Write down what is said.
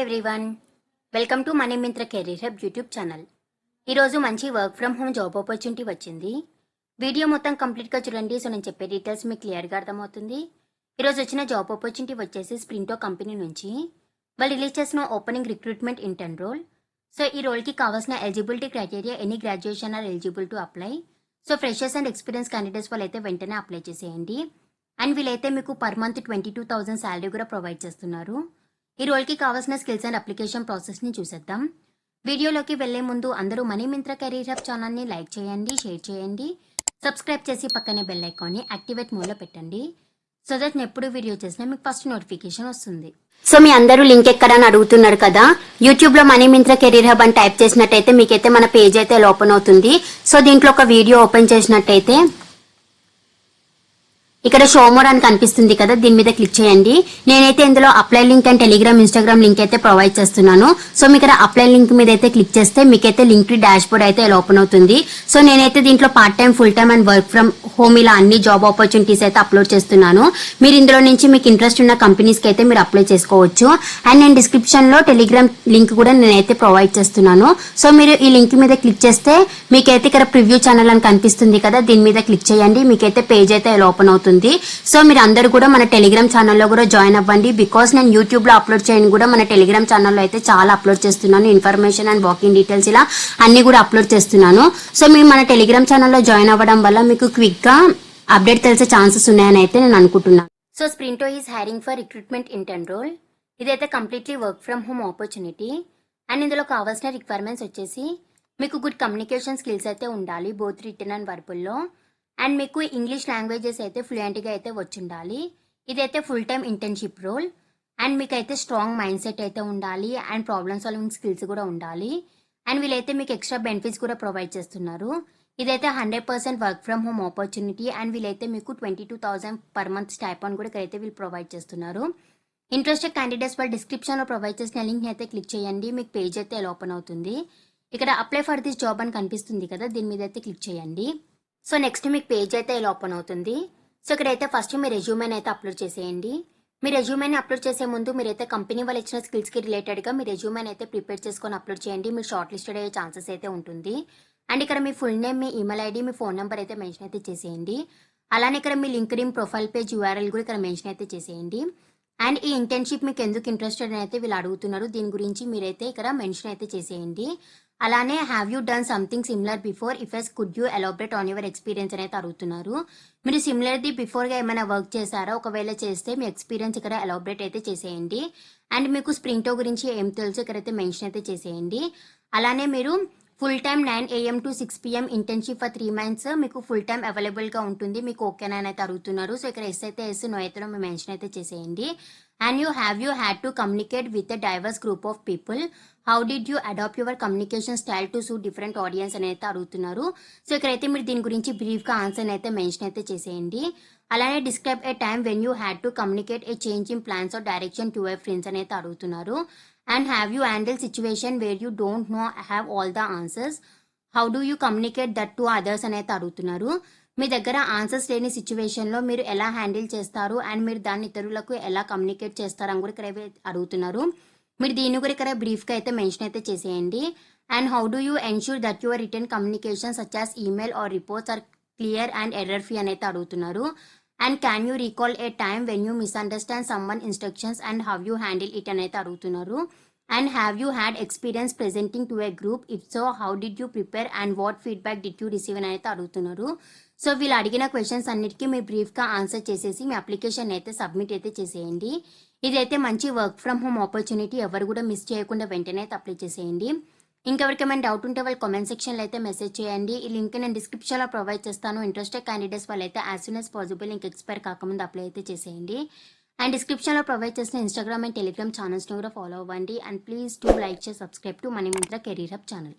Everyone, welcome to money Myntra career hub YouTube channel. ఈరోజు మంచి work from home job opportunity వచ్చింది. Video మొత్తం కంప్లీట్గా చూడండి. సో నేను చెప్పే డీటెయిల్స్ మీకు క్లియర్గా అర్థమవుతుంది. ఈరోజు వచ్చిన జాబ్ ఆపర్చునిటీ వచ్చేసి స్ప్రింటో కంపెనీ నుంచి వాళ్ళు రిలీజ్ చేసిన opening recruitment intern role. So ఈ రోల్కి కావాల్సిన eligibility criteria any graduation are eligible to apply. So freshers and experience candidates వాళ్ళు అయితే వెంటనే అప్లై చేసేయండి. అండ్ వీళ్ళైతే మీకు పర్ మంత్ 22,000 శాలరీ కూడా ప్రొవైడ్ చేస్తున్నారు. ఈ రోల్కి కావాల్సిన స్కిల్స్ అండ్ అప్లికేషన్ ప్రాసెస్ని చూసేద్దాం. వీడియోలోకి వెళ్లే ముందు అందరూ మనీ మింత్ర కెరీర్ హబ్ ఛానల్ని లైక్ చేయండి, షేర్ చేయండి, సబ్స్క్రైబ్ చేసి పక్కనే బెల్ ఐకాన్ని యాక్టివేట్ మోడ్లో పెట్టండి. సో దట్ నేను ఎప్పుడు వీడియో చేసినా మీకు ఫస్ట్ నోటిఫికేషన్ వస్తుంది. సో మీ అందరూ లింక్ ఎక్కడని అడుగుతున్నారు కదా, యూట్యూబ్లో మనీ మింత్ర కెరీర్ హబ్ అని టైప్ చేసినట్టయితే మీకైతే మన పేజ్ అయితే ఓపెన్ అవుతుంది. సో దీంట్లో ఒక వీడియో ఓపెన్ చేసినట్టయితే ఇక్కడ షోమోర్ అని కనిపిస్తుంది కదా, దీని మీద క్లిక్ చేయండి. నేనైతే ఇందులో apply link and Telegram, Instagram link అయితే ప్రొవైడ్ చేస్తున్నాను. సో మీకు ఇక్కడ అప్లై లింక్ మీద అయితే క్లిక్ చేస్తే మీకైతే లింక్ డాష్ బోర్డ్ అయితే ఓపెన్ అవుతుంది. సో నేనైతే దీంట్లో part time, full time and work from home ఇలా అన్ని జాబ్ ఆపర్చునిటీస్ అయితే అప్లోడ్ చేస్తున్నాను. మీరు ఇందులో నుంచి మీకు ఇంట్రెస్ట్ ఉన్న కంపెనీస్ కి అయితే మీరు అప్లై చేసుకోవచ్చు. అండ్ నేను డిస్క్రిప్షన్ లో టెలిగ్రామ్ లింక్ కూడా నేనైతే ప్రొవైడ్ చేస్తున్నాను. సో మీరు ఈ లింక్ మీద క్లిక్ చేస్తే మీకైతే ఇక్కడ ప్రివ్యూ ఛానల్ అని కనిపిస్తుంది కదా, దీని మీద క్లిక్ చేయండి. మీకైతే పేజ్ అయితే ఓపెన్ అవుతుంది. సో మీరు అందరూ కూడా మన టెలిగ్రామ్ ఛానల్లో కూడా జాయిన్ అవ్వండి. బికాస్ నేను యూట్యూబ్ లో అప్లోడ్ చేయని కూడా మన టెలిగ్రామ్ ఛానల్లో అయితే చాలా అప్లోడ్ చేస్తున్నాను. ఇన్ఫర్మేషన్ అండ్ వాకింగ్ డీటెయిల్స్ ఇలా అన్ని కూడా అప్లోడ్ చేస్తున్నాను. సో మీరు మన టెలిగ్రామ్ ఛానల్లో జాయిన్ అవ్వడం వల్ల మీకు క్విక్ గా అప్డేట్ తెలిసే ఛాన్సెస్ ఉన్నాయని అయితే నేను అనుకుంటున్నాను. So Sprinto is hiring for recruitment intern role. ఇదైతే completely work from home opportunity. And ఇందులో కావాల్సిన రిక్వైర్మెంట్స్ వచ్చేసి మీకు గుడ్ కమ్యూనికేషన్ స్కిల్స్ అయితే ఉండాలి, బోత్ రిటర్న్ అండ్ వర్బుల్లో. అండ్ మీకు ఇంగ్లీష్ లాంగ్వేజెస్ అయితే ఫ్లూయెంట్గా అయితే వచ్చుండాలి. ఇదైతే full time internship role. And మీకు అయితే స్ట్రాంగ్ మైండ్ సెట్ అయితే ఉండాలి అండ్ ప్రాబ్లమ్ సాల్వింగ్ స్కిల్స్ కూడా ఉండాలి. అండ్ వీళ్ళైతే మీకు ఎక్స్ట్రా బెనిఫిట్స్ కూడా ప్రొవైడ్ చేస్తున్నారు. ఇదైతే 100% work from home opportunity. And వీళ్ళైతే మీకు 22,000 పర్ మంత్ స్టైపాన్ కూడా ఇక్కడైతే వీళ్ళు ప్రొవైడ్ చేస్తున్నారు. ఇంట్రెస్టెడ్ క్యాండిడేట్స్ వాళ్ళు డిస్క్రిప్షన్లో ప్రొవైడ్ చేసిన లింక్ని అయితే క్లిక్ చేయండి. మీకు పేజ్ అయితే ఓపెన్ అవుతుంది. ఇక్కడ అప్లై ఫర్ దిస్ జాబ్ అని కనిపిస్తుంది కదా, దీని మీద అయితే క్లిక్ చేయండి. సో నెక్స్ట్ మీకు పేజ్ అయితే ఇలా ఓపెన్ అవుతుంది. సో ఇక్కడైతే ఫస్ట్ మీ రెజ్యూమేని అయితే అప్లోడ్ చేసేయండి. మీ రెజ్యూమేని అప్లోడ్ చేసే ముందు మీరైతే కంపెనీ వాళ్ళు ఇచ్చిన స్కిల్స్కి రిలేటెడ్గా మీ రెజ్యూమేని అయితే ప్రిపేర్ చేసుకొని అప్లోడ్ చేయండి. మీరు షార్ట్ లిస్టెడ్ అయ్యే ఛాన్సెస్ అయితే ఉంటుంది. అండ్ ఇక్కడ మీ ఫుల్ నేమ్, మీ ఈమెయిల్ ఐడి, మీ ఫోన్ నెంబర్ అయితే మెన్షన్ అయితే చేసేయండి. అలానే ఇక్కడ మీ లింక్డ్ఇన్ ప్రొఫైల్ పేజ్ URL కూడా ఇక్కడ మెన్షన్ అయితే చేసేయండి. అండ్ ఈ ఇంటర్న్షిప్ మీకు ఎందుకు ఇంట్రెస్టెడ్ అని అయితే వీళ్ళు అడుగుతున్నారు, దీని గురించి మీరైతే ఇక్కడ మెన్షన్ అయితే చేసేయండి. అలానే have you done something similar before, if yes could you elaborate on your experience అని అయితే అడుగుతున్నారు. మీరు సిమిలర్ది బిఫోర్గా ఏమైనా వర్క్ చేశారా, ఒకవేళ చేస్తే మీ ఎక్స్పీరియన్స్ ఇక్కడ ఎలాబరేట్ అయితే చేసేయండి. అండ్ మీకు స్ప్రింటో గురించి ఏం తెలుసు ఇక్కడైతే మెన్షన్ అయితే చేసేయండి. అలానే మీరు full time 9 AM to 6 PM internship for 3 months మీకు ఫుల్ టైమ్ అవైలబుల్గా ఉంటుంది, మీకు ఓకేనా అని అయితే అడుగుతున్నారు. సో ఇక్కడ ఎస్ అయితే ఎస్, నో అయితే మీ మెన్షన్ అయితే చేసేయండి. And you had to communicate with a diverse group of people. How did you adapt your communication style to suit different audience అని అయితే అడుగుతున్నారు. సో ఇక్కడైతే మీరు దీని గురించి బ్రీఫ్గా ఆన్సర్ అయితే మెన్షన్ అయితే చేసేయండి. అలానే describe a time when you had to communicate a change in plans or direction to your friends అని అయితే అడుగుతున్నారు. And have you handle situation where you don't know have all the answers, how do you communicate that to others అని అయితే అడుగుతున్నారు. మీ దగ్గర answers లేని సిచ్యువేషన్లో మీరు ఎలా హ్యాండిల్ చేస్తారు అండ్ మీరు దాన్ని ఇతరులకు ఎలా కమ్యూనికేట్ చేస్తారని కూడా ఇక్కడ అడుగుతున్నారు. మీరు దీన్ని కూడా ఇక్కడ బ్రీఫ్గా అయితే మెన్షన్ అయితే చేసేయండి. And how do you ensure that your written communication such as email or reports are clear and error free అని అయితే అడుగుతున్నారు. And can you recall a time when you misunderstand someone instructions and how you handle it అని అయితే అడుగుతున్నారు. And have you had experience presenting to a group, if so how did you prepare and what feedback did you receive అని అయితే అడుగుతున్నారు. So వీళ్ళు అడిగిన questions అన్నిటికీ మీరు బ్రీఫ్గా ఆన్సర్ చేసేసి మీ అప్లికేషన్ అయితే సబ్మిట్ అయితే చేసేయండి. ఇదైతే మంచి వర్క్ ఫ్రమ్ హోమ్ ఆపర్చునిటీ, ఎవరు కూడా మిస్ చేయకుండా వెంటనే అయితే అప్లై చేసేయండి. ఇంకెవరికి ఏమైనా డౌట్ ఉంటే వాళ్ళు కామెంట్ సెక్షన్లో అయితే మెసేజ్ చేయండి. ఈ లింక్ నేను డిస్క్రిప్షన్లో ప్రొవైడ్ చేస్తాను. ఇంట్రెస్టెడ్ క్యాండిడేట్స్ వాళ్ళు అయితే యాజ్ సూన్ యాజ్ పాసిబుల్ ఇంక ఎక్స్పైర్ కాకముందు అప్లై అయితే చేసేయండి. అండ్ డిస్క్రిప్షన్లో ప్రొవైడ్ చేసిన ఇన్స్టాగ్రామ్ అండ్ టెలిగ్రామ్ ఛానల్స్ని కూడా ఫాలో అవ్వండి. And please do like, share, subscribe to money Myntra career hub channel.